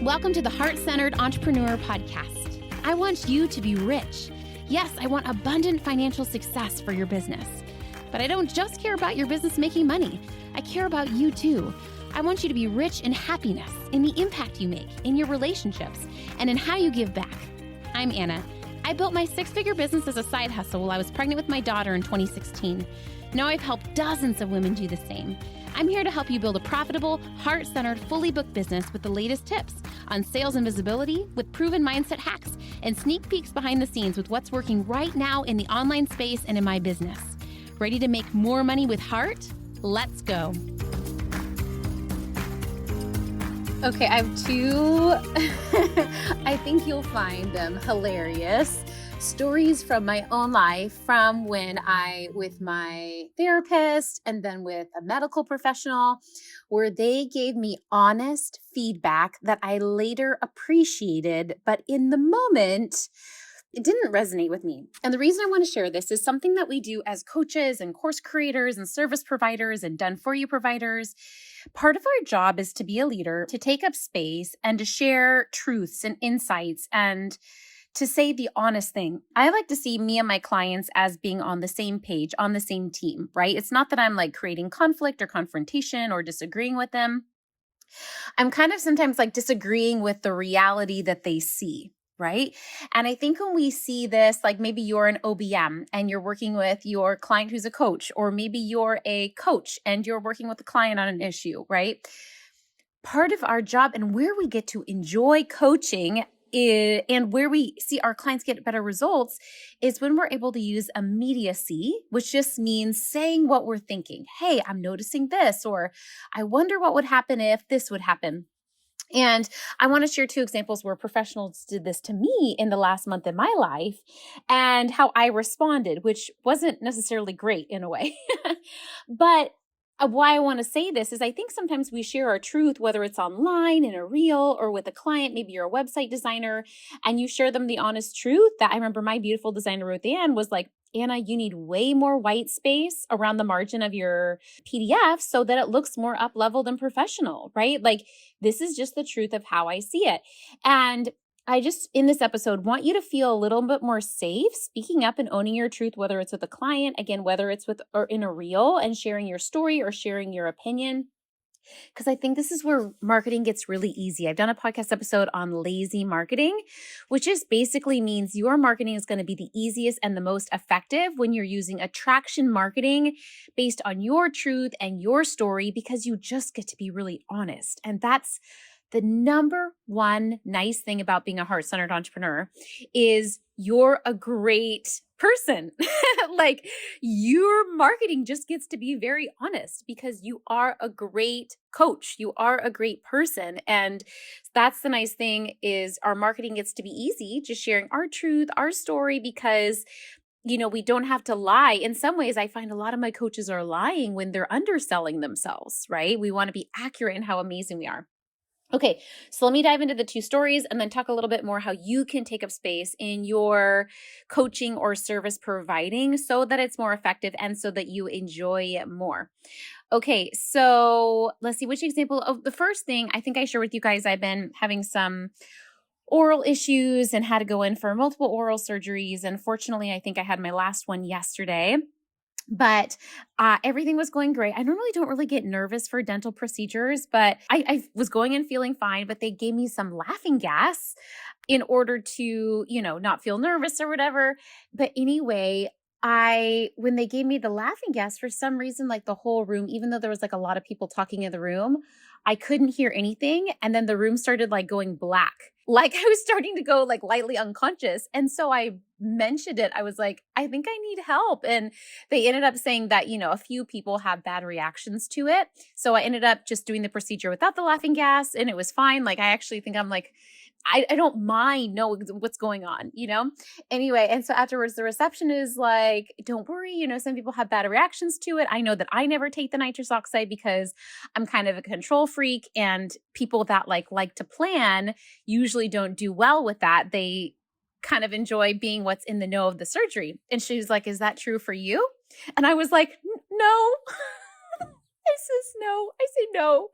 Welcome to the Heart-Centered Entrepreneur Podcast. I want you to be rich. Yes, I want abundant financial success for your business. But I don't just care about your business making money. I care about you too. I want you to be rich in happiness, in the impact you make, in your relationships, and in how you give back. I'm Anna. I built my six-figure business as a side hustle while I was pregnant with my daughter in 2016. Now I've helped dozens of women do the same. I'm here to help you build a profitable, heart-centered, fully booked business with the latest tips on sales and visibility, with proven mindset hacks, and sneak peeks behind the scenes with what's working right now in the online space and in my business. Ready to make more money with heart? Let's go. Okay, I have two, I think you'll find them hilarious, stories from my own life, from when with my therapist and then with a medical professional, where they gave me honest feedback that I later appreciated, but in the moment, it didn't resonate with me. And the reason I want to share this is something that we do as coaches and course creators and service providers and done-for-you providers. Part of our job is to be a leader, to take up space and to share truths and insights and to say the honest thing. I like to see me and my clients as being on the same page, on the same team, right? It's not that I'm like creating conflict or confrontation or disagreeing with them. I'm kind of sometimes like disagreeing with the reality that they see. Right. And I think when we see this, like maybe you're an OBM and you're working with your client who's a coach, or maybe you're a coach and you're working with a client on an issue, right? Part of our job and where we get to enjoy coaching and where we see our clients get better results is when we're able to use immediacy, which just means saying what we're thinking. Hey, I'm noticing this, or I wonder what would happen if this would happen. And I want to share two examples where professionals did this to me in the last month in my life and how I responded, which wasn't necessarily great in a way. But why I want to say this is I think sometimes we share our truth, whether it's online, in a reel, or with a client. Maybe you're a website designer and you share them the honest truth that I remember my beautiful designer at the end was like, Anna, you need way more white space around the margin of your PDF so that it looks more up-leveled and professional, right? Like this is just the truth of how I see it. And I just, in this episode, want you to feel a little bit more safe speaking up and owning your truth, whether it's with a client, again, whether it's with or in a reel and sharing your story or sharing your opinion. Because I think this is where marketing gets really easy. I've done a podcast episode on lazy marketing, which just basically means your marketing is going to be the easiest and the most effective when you're using attraction marketing based on your truth and your story, because you just get to be really honest. And that's the number one nice thing about being a heart-centered entrepreneur is you're a great person. Like your marketing just gets to be very honest because you are a great coach. You are a great person. And that's the nice thing is our marketing gets to be easy, just sharing our truth, our story, because we don't have to lie. In some ways, I find a lot of my coaches are lying when they're underselling themselves, right? We want to be accurate in how amazing we are. Okay, so let me dive into the two stories and then talk a little bit more how you can take up space in your coaching or service providing so that it's more effective and so that you enjoy it more. Okay, so let's see which example of the first thing I think I shared with you guys. I've been having some oral issues and had to go in for multiple oral surgeries. And fortunately, I think I had my last one yesterday. But everything was going great. I normally don't really get nervous for dental procedures, but I was going in feeling fine, but they gave me some laughing gas in order to, not feel nervous or whatever. But anyway, when they gave me the laughing gas, for some reason, like the whole room, even though there was like a lot of people talking in the room, I couldn't hear anything. And then the room started like going black. Like I was starting to go like lightly unconscious. And so I mentioned it. I was like, I think I need help. And they ended up saying that, a few people have bad reactions to it. So I ended up just doing the procedure without the laughing gas and it was fine. Like I actually think I'm like, I don't mind knowing what's going on, Anyway, and so afterwards, the receptionist is like, don't worry, some people have bad reactions to it. I know that I never take the nitrous oxide because I'm kind of a control freak, and people that like to plan usually don't do well with that. They kind of enjoy being what's in the know of the surgery. And she was like, is that true for you? And I was like, no. I says no. I say no,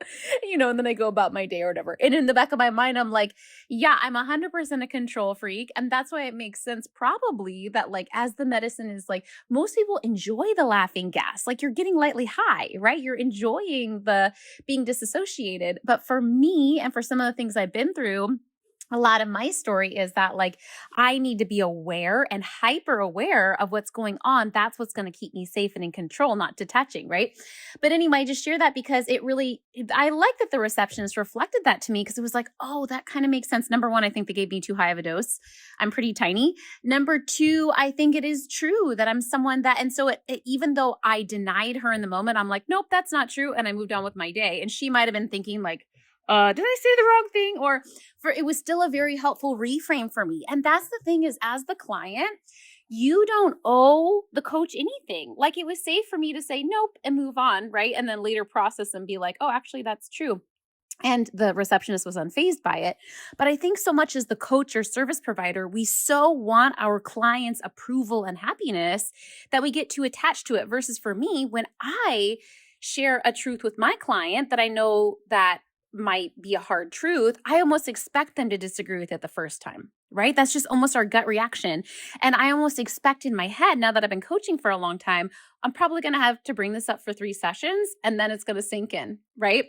and then I go about my day or whatever. And in the back of my mind, I'm like, yeah, I'm 100% a control freak. And that's why it makes sense probably that like as the medicine is like, most people enjoy the laughing gas. Like you're getting lightly high, right? You're enjoying the being disassociated. But for me and for some of the things I've been through, a lot of my story is that like I need to be aware and hyper aware of what's going on. That's what's going to keep me safe and in control, not detaching, right? But anyway, I just share that because I like that the receptionist reflected that to me because it was like, oh, that kind of makes sense. Number one, I think they gave me too high of a dose. I'm pretty tiny. Number two, I think it is true that I'm someone that, and so even though I denied her in the moment, I'm like, nope, that's not true. And I moved on with my day. And she might have been thinking like, did I say the wrong thing? Or it was still a very helpful reframe for me. And that's the thing is as the client, you don't owe the coach anything. Like it was safe for me to say nope and move on, right? And then later process and be like, oh, actually that's true. And the receptionist was unfazed by it. But I think so much as the coach or service provider, we so want our clients' approval and happiness that we get too attached to it. Versus for me, when I share a truth with my client that I know that might be a hard truth, I almost expect them to disagree with it the first time, right? That's just almost our gut reaction. And I almost expect in my head, now that I've been coaching for a long time, I'm probably going to have to bring this up for 3 sessions and then it's going to sink in, right?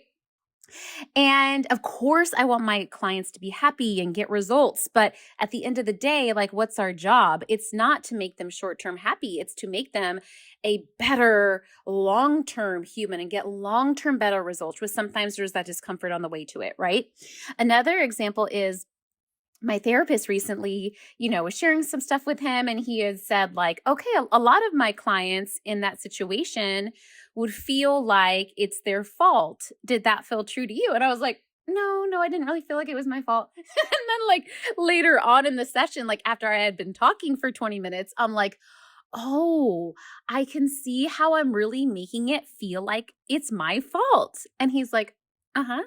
And of course, I want my clients to be happy and get results. But at the end of the day, like, what's our job? It's not to make them short term happy, it's to make them a better long term human and get long term better results, which sometimes there's that discomfort on the way to it, right? Another example is my therapist recently, was sharing some stuff with him and he had said like, okay, a lot of my clients in that situation would feel like it's their fault. Did that feel true to you? And I was like, no, I didn't really feel like it was my fault. And then like later on in the session, like after I had been talking for 20 minutes, I'm like, oh, I can see how I'm really making it feel like it's my fault. And he's like, uh-huh.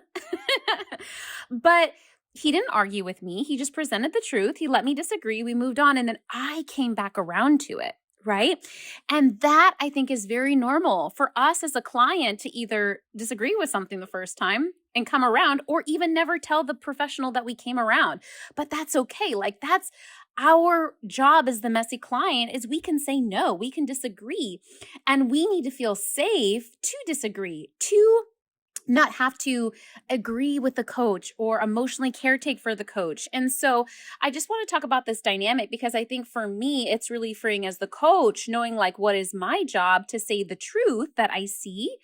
But he didn't argue with me. He just presented the truth. He let me disagree. We moved on. And then I came back around to it. Right. And that I think is very normal for us as a client to either disagree with something the first time and come around, or even never tell the professional that we came around. But that's okay. Like that's our job as the messy client is we can say no, we can disagree, and we need to feel safe to disagree, to not have to agree with the coach or emotionally caretake for the coach. And so I just want to talk about this dynamic because I think for me, it's really freeing as the coach, knowing like what is my job to say the truth that I see,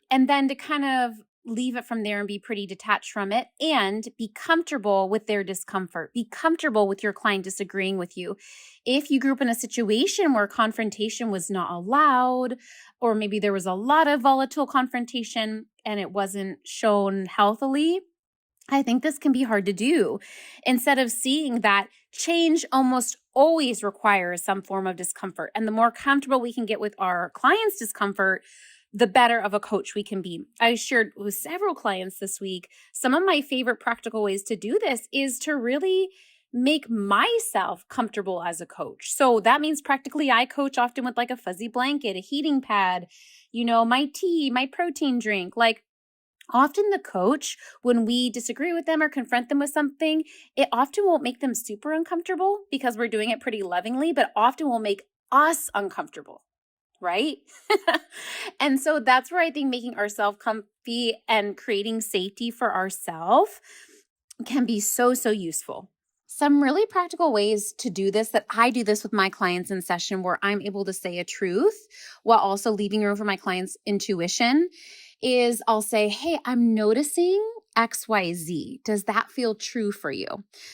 and then to kind of leave it from there and be pretty detached from it and be comfortable with their discomfort. Be comfortable with your client disagreeing with you. If you grew up in a situation where confrontation was not allowed, or maybe there was a lot of volatile confrontation and it wasn't shown healthily, I think this can be hard to do. Instead of seeing that change almost always requires some form of discomfort. And the more comfortable we can get with our clients' discomfort, the better of a coach we can be. I shared with several clients this week, some of my favorite practical ways to do this is to really make myself comfortable as a coach. So that means practically I coach often with like a fuzzy blanket, a heating pad, my tea, my protein drink. Like often the coach, when we disagree with them or confront them with something, it often won't make them super uncomfortable because we're doing it pretty lovingly, but often will make us uncomfortable. Right? And so that's where I think making ourselves comfy and creating safety for ourselves can be so, so useful. Some really practical ways to do this that I do this with my clients in session where I'm able to say a truth while also leaving room for my clients' intuition is I'll say, hey, I'm noticing XYZ. Does that feel true for you?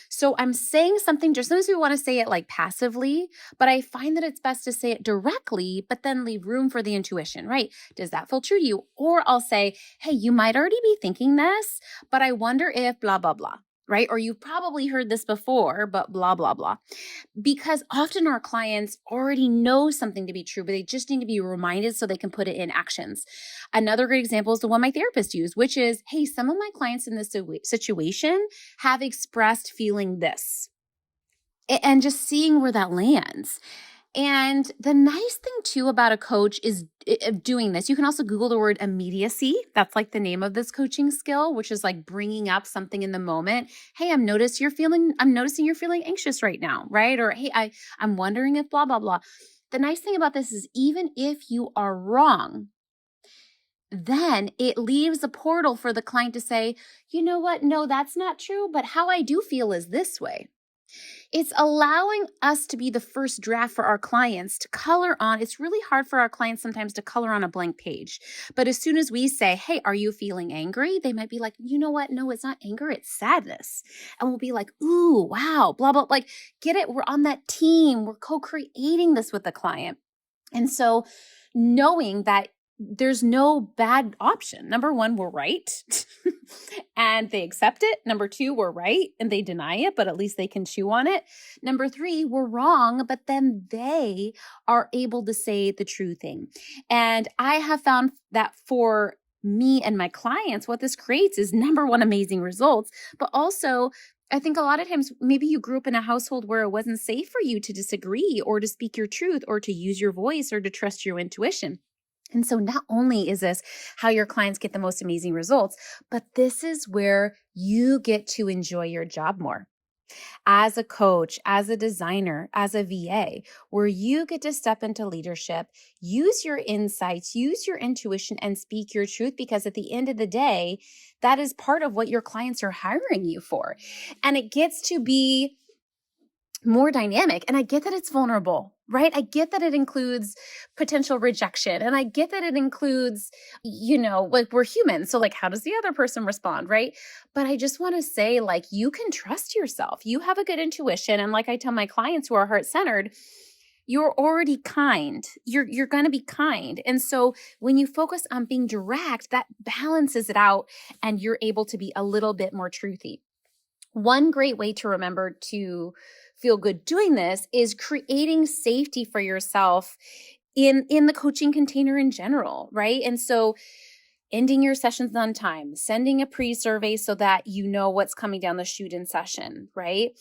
So I'm saying something, just sometimes we want to say it like passively, but I find that it's best to say it directly, but then leave room for the intuition, right? Does that feel true to you? Or I'll say, hey, you might already be thinking this, but I wonder if blah, blah, blah. Right? Or you've probably heard this before, but blah, blah, blah. Because often our clients already know something to be true, but they just need to be reminded so they can put it in actions. Another great example is the one my therapist used, which is, hey, some of my clients in this situation have expressed feeling this. And just seeing where that lands. And the nice thing too about a coach is doing this. You can also Google the word immediacy. That's like the name of this coaching skill, which is like bringing up something in the moment. Hey, I'm noticing you're feeling anxious right now, right? Or hey, I'm wondering if blah blah blah. The nice thing about this is even if you are wrong, then it leaves a portal for the client to say, you know what? No, that's not true, but how I do feel is this way. It's allowing us to be the first draft for our clients to color on. It's really hard for our clients sometimes to color on a blank page. But as soon as we say, hey, are you feeling angry? They might be like, you know what? No, it's not anger, it's sadness. And we'll be like, ooh, wow, blah, blah. Like, get it? We're on that team. We're co creating this with the client. And so knowing that there's no bad option. Number one, we're right. And they accept it. Number two, we're right and they deny it, but at least they can chew on it. Number three, we're wrong, but then they are able to say the true thing. And I have found that for me and my clients, what this creates is number one, amazing results, but also I think a lot of times maybe you grew up in a household where it wasn't safe for you to disagree or to speak your truth or to use your voice or to trust your intuition. And so not only is this how your clients get the most amazing results, but this is where you get to enjoy your job more as a coach, as a designer, as a VA, where you get to step into leadership, use your insights, use your intuition, and speak your truth. Because at the end of the day, that is part of what your clients are hiring you for. And it gets to be more dynamic. And I get that it's vulnerable, right? I get that it includes potential rejection. And I get that it includes, like we're human. So, like, how does the other person respond, right? But I just want to say, like, you can trust yourself. You have a good intuition. And like I tell my clients who are heart centered, you're already kind. You're going to be kind. And so when you focus on being direct, that balances it out and you're able to be a little bit more truthy. One great way to remember to feel good doing this is creating safety for yourself in the coaching container in general, right? And so ending your sessions on time, sending a pre-survey so that you know what's coming down the chute in session, right?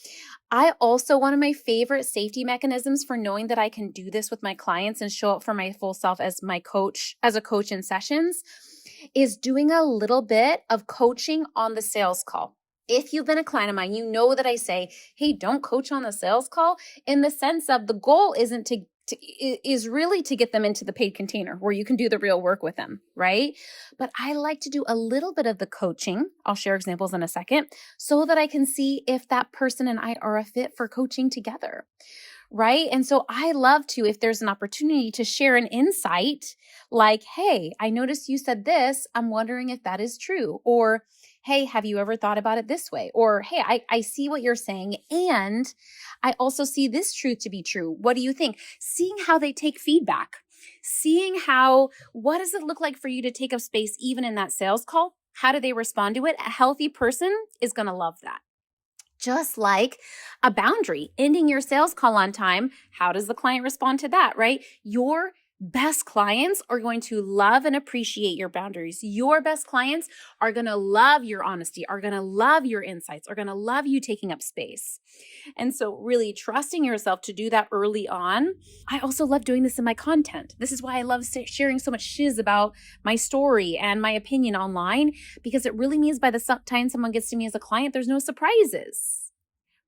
I also, one of my favorite safety mechanisms for knowing that I can do this with my clients and show up for my full self as a coach in sessions is doing a little bit of coaching on the sales call. If you've been a client of mine, you know that I say, hey, don't coach on the sales call in the sense of the goal is really to get them into the paid container where you can do the real work with them, right? But I like to do a little bit of the coaching. I'll share examples in a second so that I can see if that person and I are a fit for coaching together. Right. And so I love to, if there's an opportunity to share an insight like, hey, I noticed you said this. I'm wondering if that is true. Or, hey, have you ever thought about it this way? Or, hey, I see what you're saying. And I also see this truth to be true. What do you think? Seeing how they take feedback, seeing what does it look like for you to take up space even in that sales call? How do they respond to it? A healthy person is going to love that. Just like a boundary, ending your sales call on time. How does the client respond to that, right? Your best clients are going to love and appreciate your boundaries. Your best clients are going to love your honesty, are going to love your insights, are going to love you taking up space. And so really trusting yourself to do that early on. I also love doing this in my content. This is why I love sharing so much shiz about my story and my opinion online, because it really means by the time someone gets to me as a client, there's no surprises.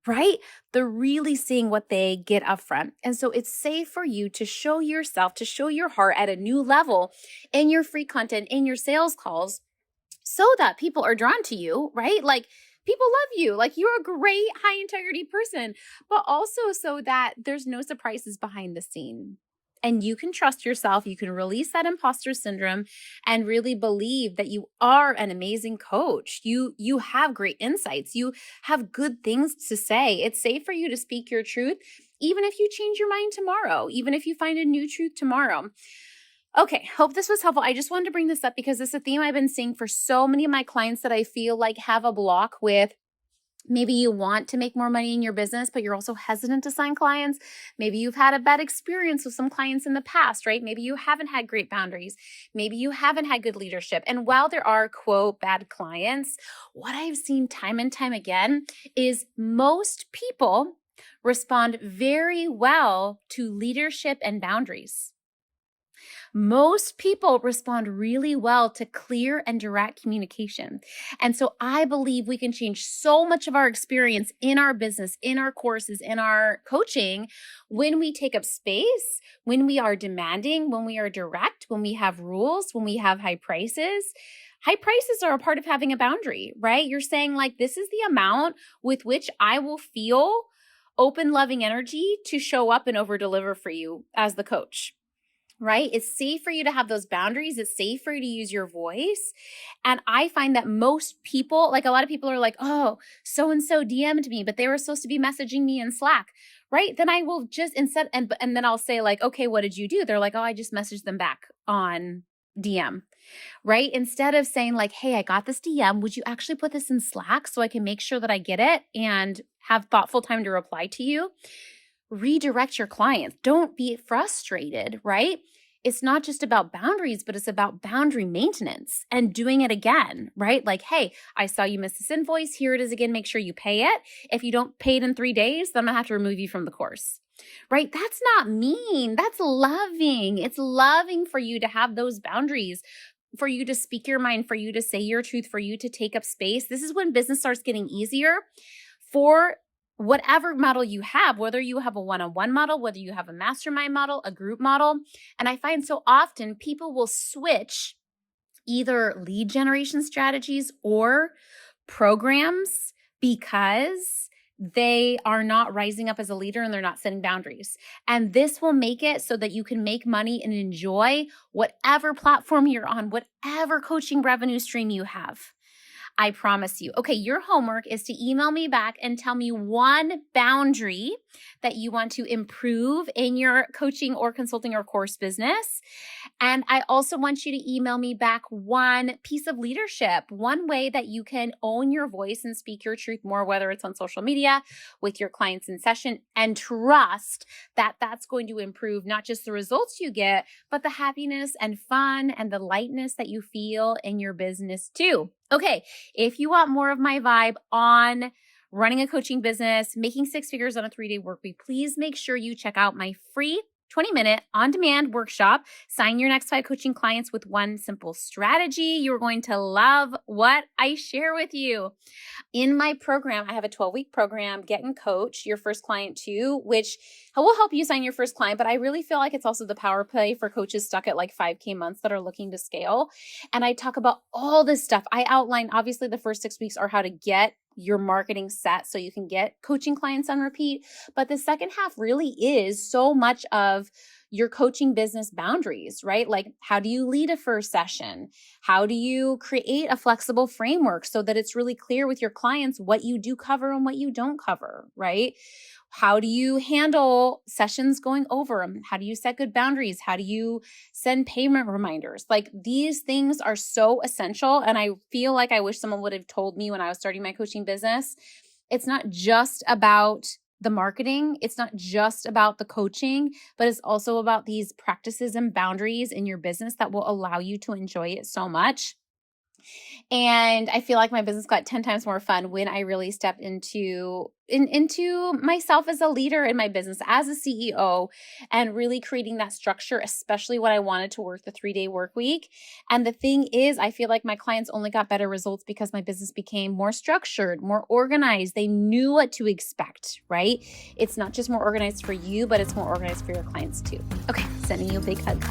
Right? They're really seeing what they get up front. And so it's safe for you to show yourself, to show your heart at a new level in your free content, in your sales calls, so that people are drawn to you, right? Like people love you, like you're a great high integrity person, but also so that there's no surprises behind the scene. And you can trust yourself, you can release that imposter syndrome and really believe that you are an amazing coach. You have great insights, you have good things to say. It's safe for you to speak your truth, even if you change your mind tomorrow, even if you find a new truth tomorrow. Okay, hope this was helpful. I just wanted to bring this up because it's a theme I've been seeing for so many of my clients that I feel like have a block with. Maybe you want to make more money in your business, but you're also hesitant to sign clients. Maybe you've had a bad experience with some clients in the past, right? Maybe you haven't had great boundaries. Maybe you haven't had good leadership. And while there are, quote, bad clients, what I've seen time and time again is most people respond very well to leadership and boundaries. Most people respond really well to clear and direct communication. And so I believe we can change so much of our experience in our business, in our courses, in our coaching when we take up space, when we are demanding, when we are direct, when we have rules, when we have high prices. High prices are a part of having a boundary, right? You're saying, like, this is the amount with which I will feel open, loving energy to show up and over deliver for you as the coach, right? It's safe for you to have those boundaries. It's safe for you to use your voice. And I find that most people, like a lot of people are like, oh, so-and-so DM'd me, but they were supposed to be messaging me in Slack, right? Then I will just and then I'll say like, okay, what did you do? They're like, oh, I just messaged them back on DM, right? Instead of saying like, hey, I got this DM. Would you actually put this in Slack so I can make sure that I get it and have thoughtful time to reply to you? Redirect your clients. Don't be frustrated, right? It's not just about boundaries, but it's about boundary maintenance and doing it again, right? Like, hey, I saw you miss this invoice. Here it is again. Make sure you pay it. If you don't pay it in 3 days, then I'm going to have to remove you from the course, right? That's not mean. That's loving. It's loving for you to have those boundaries, for you to speak your mind, for you to say your truth, for you to take up space. This is when business starts getting easier for whatever model you have, whether you have a one-on-one model, whether you have a mastermind model, a group model. And I find so often people will switch either lead generation strategies or programs because they are not rising up as a leader and they're not setting boundaries. And this will make it so that you can make money and enjoy whatever platform you're on, whatever coaching revenue stream you have. I promise you. Okay, your homework is to email me back and tell me one boundary that you want to improve in your coaching or consulting or course business. And I also want you to email me back one piece of leadership, one way that you can own your voice and speak your truth more, whether it's on social media, with your clients in session, and trust that that's going to improve not just the results you get, but the happiness and fun and the lightness that you feel in your business too. Okay, if you want more of my vibe on running a coaching business, making 6 figures on a 3-day work week, please make sure you check out my free 20-minute on-demand workshop. Sign your next 5 coaching clients with one simple strategy. You're going to love what I share with you. In my program, I have a 12-week program, Get and Coach Your First Client Too, which will help you sign your first client. But I really feel like it's also the power play for coaches stuck at like 5K months that are looking to scale. And I talk about all this stuff. I outline, obviously, the first 6 weeks are how to get your marketing set so you can get coaching clients on repeat. But the second half really is so much of your coaching business boundaries, right? Like, how do you lead a first session? How do you create a flexible framework so that it's really clear with your clients what you do cover and what you don't cover, right? How do you handle sessions going over them? How do you set good boundaries? How do you send payment reminders? Like, these things are so essential. And I feel like I wish someone would have told me when I was starting my coaching business. It's not just about the marketing. It's not just about the coaching, but it's also about these practices and boundaries in your business that will allow you to enjoy it so much. And I feel like my business got 10 times more fun when I really stepped into myself as a leader in my business, as a CEO, and really creating that structure, especially when I wanted to work the 3-day work week. And the thing is, I feel like my clients only got better results because my business became more structured, more organized. They knew what to expect, right? It's not just more organized for you, but it's more organized for your clients too. Okay, sending you a big hug.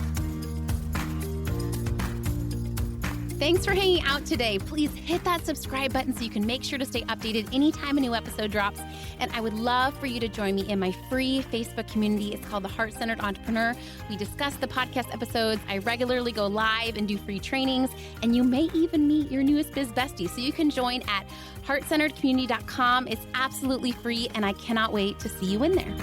Thanks for hanging out today. Please hit that subscribe button so you can make sure to stay updated anytime a new episode drops. And I would love for you to join me in my free Facebook community. It's called The Heart-Centered Entrepreneur. We discuss the podcast episodes. I regularly go live and do free trainings. And you may even meet your newest biz bestie. So you can join at heartcenteredcommunity.com. It's absolutely free, and I cannot wait to see you in there.